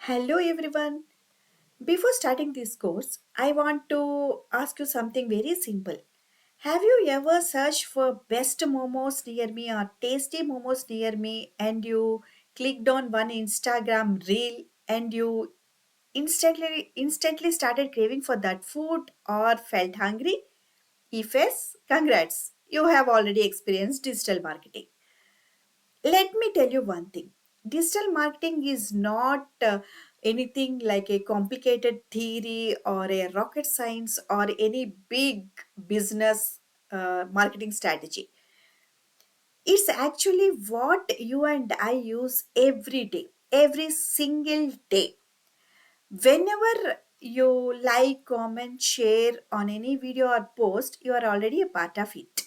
Hello everyone. Before starting this course, I want to ask you something very simple. Have you ever searched for best momos near me or tasty momos near me and you clicked on one Instagram reel and you instantly started craving for that food or felt hungry? If yes, congrats. You have already experienced digital marketing. Let me tell you one thing. Digital marketing is not anything like a complicated theory or a rocket science or any big business marketing strategy. It's actually what you and I use every day, every single day. Whenever you like, comment, share on any video or post, you are already a part of it.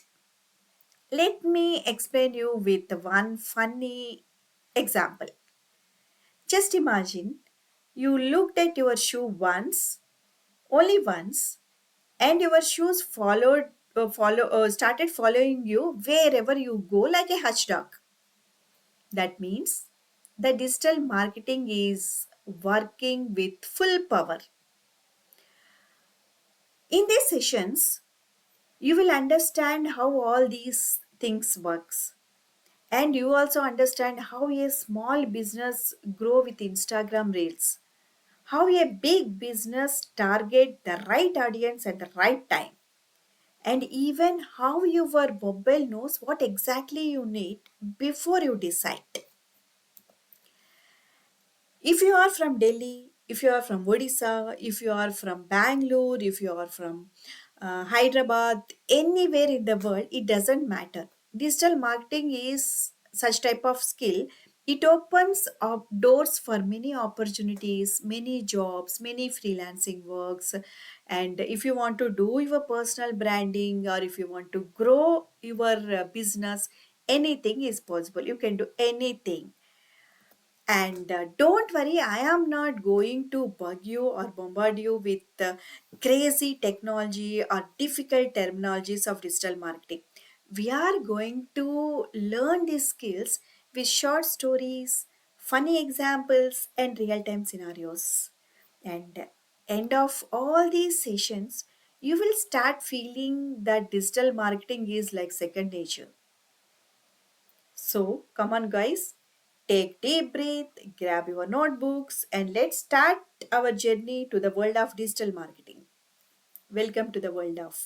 Let me explain you with one funny example. Just imagine you looked at your shoe once, only once, and your shoes started following you wherever you go like a watchdog. That means the digital marketing is working with full power. In these sessions, you will understand how all these things works, and you also understand how a small business grow with Instagram reels, how a big business target the right audience at the right time, and even how your mobile knows what exactly you need before you decide. If you are from Delhi, if you are from Odisha, if you are from Bangalore, if you are from Hyderabad, anywhere in the world, it doesn't matter. Digital marketing is such type of skill. It opens up doors for many opportunities, many jobs, many freelancing works. And if you want to do your personal branding or if you want to grow your business, anything is possible. You can do anything. And don't worry, I am not going to bug you or bombard you with crazy technology or difficult terminologies of digital marketing. We are going to learn these skills with short stories, funny examples, and real time scenarios. And end of all these sessions, you will start feeling that digital marketing is like second nature. So, come on, guys, take deep breath, grab your notebooks, and let's start our journey to the world of digital marketing. Welcome to the world of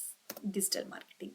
digital marketing.